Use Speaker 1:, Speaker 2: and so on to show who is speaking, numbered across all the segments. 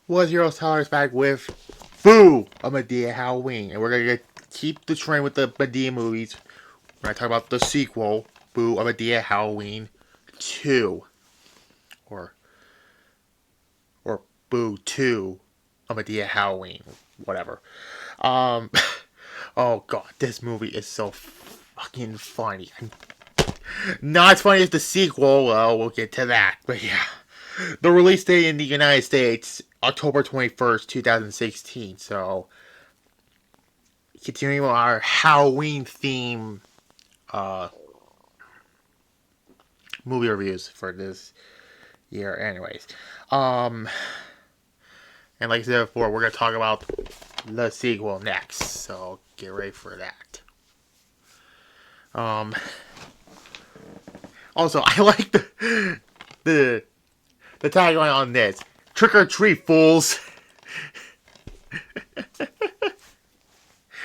Speaker 1: Was Hero Tyler's back with Boo! A Madea Halloween. And we're going to keep the trend with the Madea movies. We're going to talk about the sequel, Boo! A Madea Halloween 2. Or, or Boo 2! A Madea Halloween. Whatever. Um, oh god, this movie is so fucking funny. Not as funny as the sequel, well, we'll get to that. But yeah. The release date in the United States, October 21st, 2016. So, continuing our Halloween theme uh, movie reviews for this year. Anyways. Um, and like I said before, we're going to talk about the sequel next. So, get ready for that. Um, also, I like the the tagline on this. Trick or treat, fools.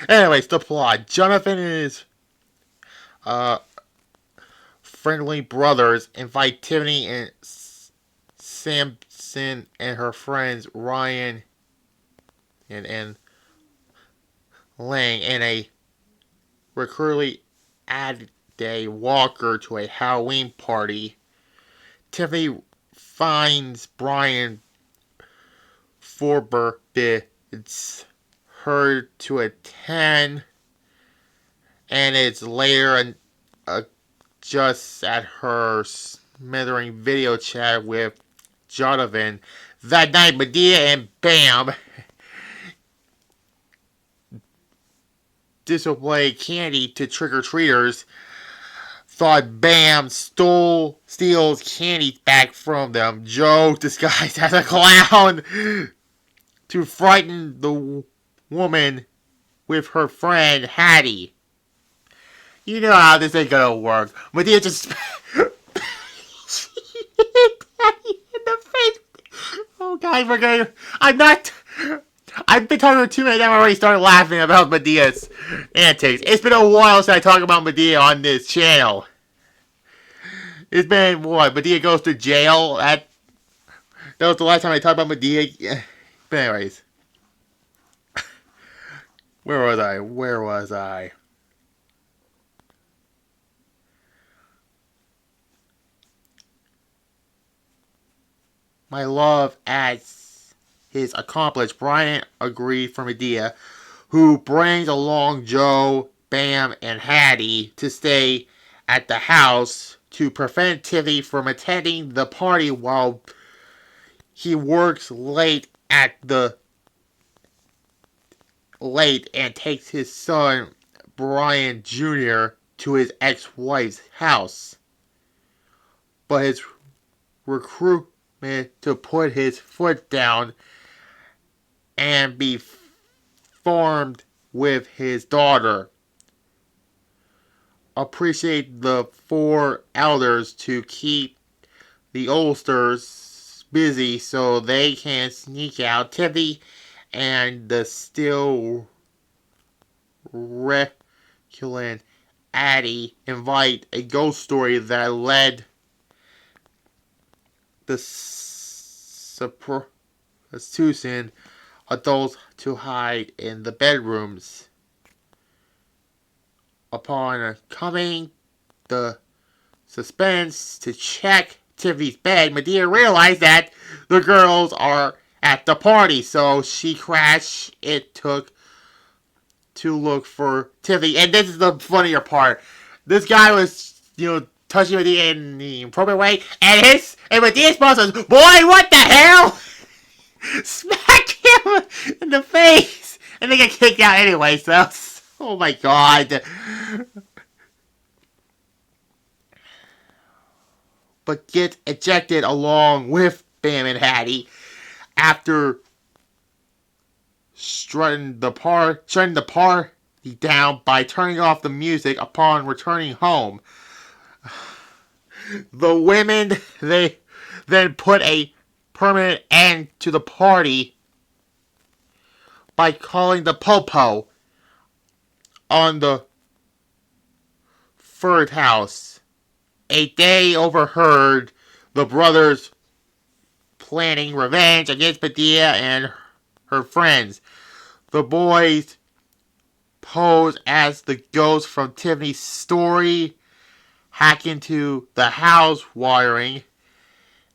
Speaker 1: Anyways, the plot. Jonathan and his friendly brothers invite Tiffany and Samson and her friends Ryan and Lang and a recurrently add day Walker to a Halloween party. Tiffany finds Brian forbids her to attend, and it's later just at her smothering video chat with Jonathan. That night, Madea and Bam display candy to trick-or-treaters. Thought Bam steals candy back from them. Joe, disguised as a clown, to frighten the woman with her friend Hattie. You know how this ain't gonna work. Madea just hit Hattie in the face. Oh God, we're gonna. I'm not. I've been talking for 2 minutes. I've already started laughing about Medea's antics. It's been a while since I talked about Madea on this channel. It's been what? Madea goes to jail. That was the last time I talked about Madea. But anyways, where was I? Where was I? My love as his accomplice, Brian agreed for Madea, who brings along Joe, Bam, and Hattie to stay at the house to prevent Tiffany from attending the party while he works late and takes his son Brian Jr. to his ex-wife's house. But his recruitment to put his foot down and be formed with his daughter. Appreciate the four elders to keep the oldsters busy so they can sneak out. Tiffany and the still recalcitrant Addie invite a ghost story that led the Susan adults to hide in the bedrooms. Upon coming the suspense to check Tiffany's bed, Madea realized that the girls are at the party, so she crashed. It took to look for Tiffany, and this is the funnier part. This guy was, touching Madea in the appropriate way, and Madea's boss says, "Boy, what the hell?" Smack him in the face, and they get kicked out anyway. So, oh my god. But get ejected along with Bam and Hattie after shutting the party down by turning off the music upon returning home. The women, they then put a permanent end to the party by calling the popo on the third house. A day overheard the brothers planning revenge against Madea and her friends. The boys pose as the ghost from Tiffany's story, hack into the house wiring,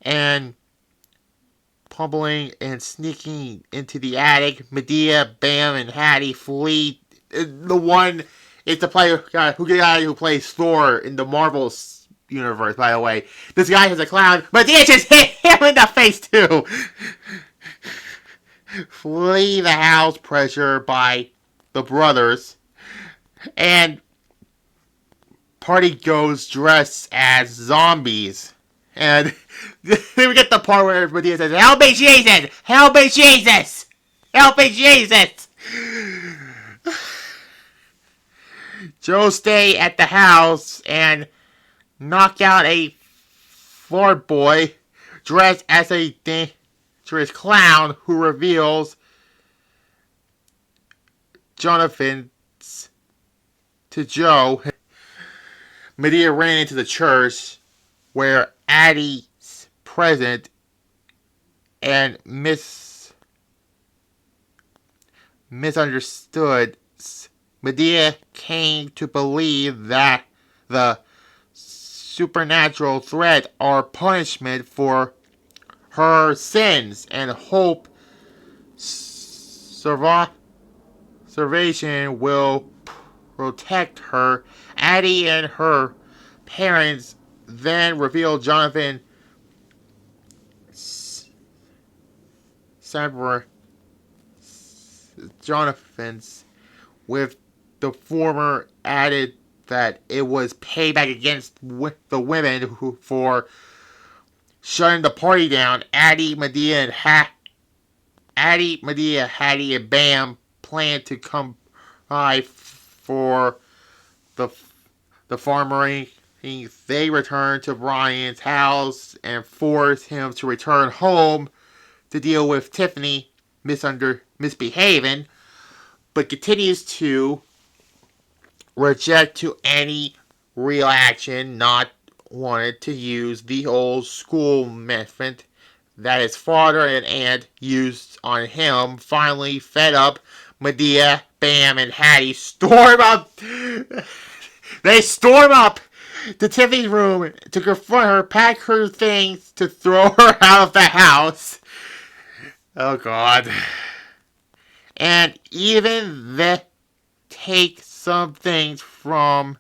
Speaker 1: and pummeling and sneaking into the attic. Madea, Bam, and Hattie flee. The one is the player who plays Thor in the Marvel universe, by the way. This guy is a clown. Madea just hit him in the face, too. Flee the house pressure by the brothers. And party goes dressed as zombies. And then we get the part where Madea says, "Help me, Jesus! Help me, Jesus! Help me, Jesus!" Joe stay at the house and knock out a fart boy dressed as a dangerous clown who reveals Jonathan's to Joe. Madea ran into the church where Addie's present and misunderstood. Madea came to believe that the supernatural threat are punishment for her sins, and hope salvation will protect her. Addie and her parents then reveal Jonathan's with the former added that it was payback against the women who for shutting the party down. Madea, Hattie, and Bam plan to come by for the farmer. They return to Brian's house and force him to return home to deal with Tiffany misbehaving, but continues to reject to any real action, not wanted to use the old school method that his father and aunt used on him. Finally, fed up, Madea, Bam, and Hattie storm up. They storm up to Tiffany's room to confront her, pack her things to throw her out of the house. Oh, God. And even they take some things from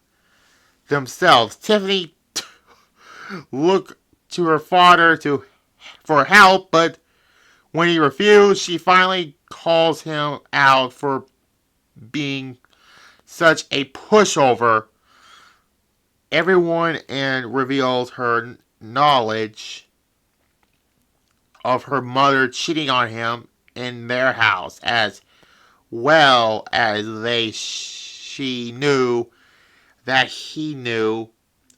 Speaker 1: themselves. Tiffany looked to her father for help, but when he refused, she finally calls him out for being such a pushover. Everyone and reveals her knowledge of her mother cheating on him in their house, as well as she knew that he knew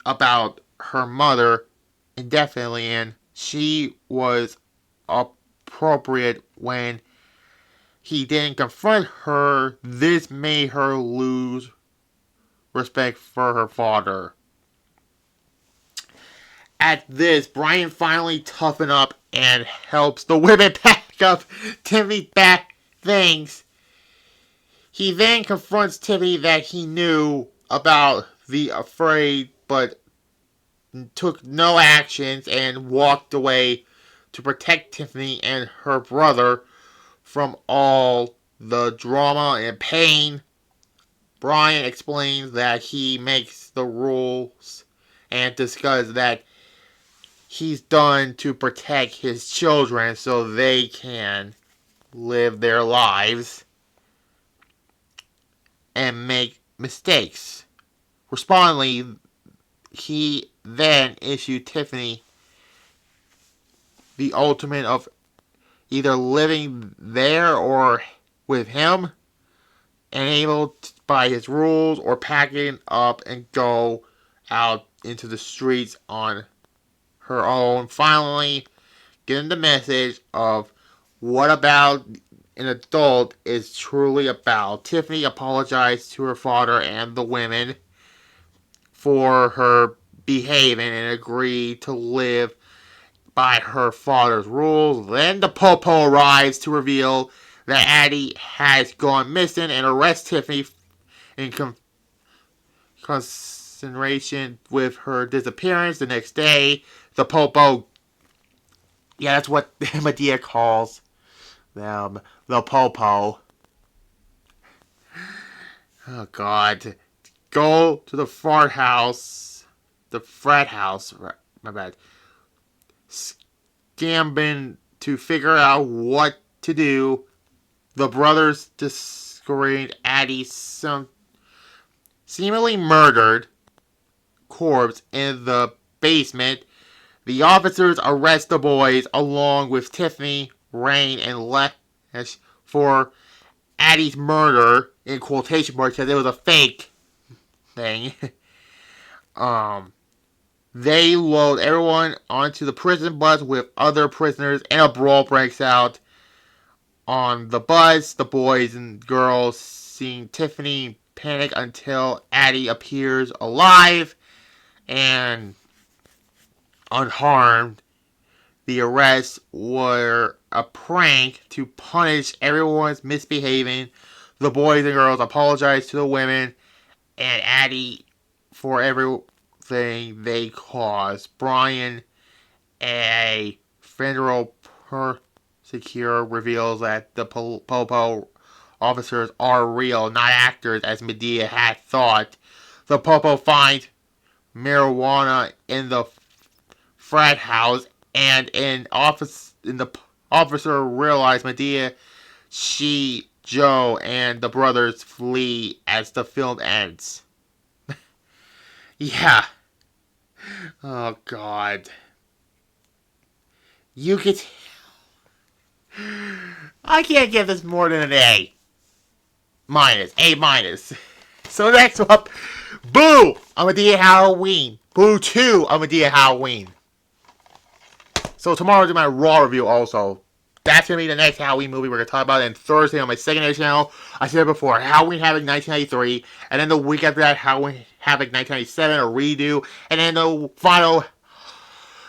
Speaker 1: about her mother indefinitely, and she was appropriate when he didn't confront her. This made her lose respect for her father. At this, Brian finally toughened up and helps the women pack up Tiffany's bad things. He then confronts Tiffany that he knew about the afraid, but took no actions and walked away to protect Tiffany and her brother from all the drama and pain. Brian explains that he makes the rules and discusses that he's done to protect his children so they can live their lives and make mistakes. Respondingly, he then issued Tiffany the ultimate of either living there or with him, enabled by his rules, or packing up and go out into the streets on her own. Finally, getting the message of what about an adult is truly about. Tiffany apologized to her father and the women for her behaving and agreed to live by her father's rules. Then the Popo arrives to reveal that Addie has gone missing and arrests Tiffany in consideration with her disappearance. The next day, the Popo, yeah, that's what Madea calls them, the Popo. Oh, God. Go to the frat house. The frat house. My bad. Gambin to figure out what to do. The brothers discovered Addie's seemingly murdered corpse in the basement. The officers arrest the boys along with Tiffany, Rain, and Lesh for Addie's murder in quotation marks because it was a fake thing. They load everyone onto the prison bus with other prisoners, and a brawl breaks out on the bus. The boys and girls seeing Tiffany panic until Addie appears alive and unharmed. The arrests were a prank to punish everyone's misbehaving. The boys and girls apologize to the women and Addie for everything they caused. Brian, a federal prosecutor, reveals that the Popo officers are real, not actors, as Madea had thought. The Popo finds marijuana in the frat house, and the officer realized Madea, Joe, and the brothers flee as the film ends. Yeah. Oh, God. You could... I can't give this more than an A. A minus. So next up, Boo! Madea Halloween. Boo 2 Madea Halloween. So tomorrow I'll do my Raw review also. That's going to be the next Halloween movie we're going to talk about. And Thursday on my secondary channel, I said it before, Halloween Havoc 1993. And then the week after that, Halloween Havoc 1997, a redo. And then the final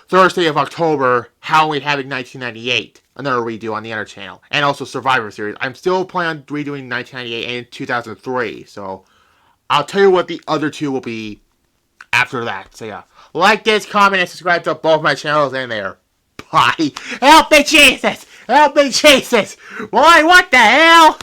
Speaker 1: Thursday of October, Halloween Havoc 1998. Another redo on the other channel. And also Survivor Series. I'm still planning on redoing 1998 and 2003. So I'll tell you what the other two will be after that. So yeah. Like this, comment, and subscribe to both my channels in there. Bye. Help me, Jesus! Help me, Jesus! Boy, what the hell?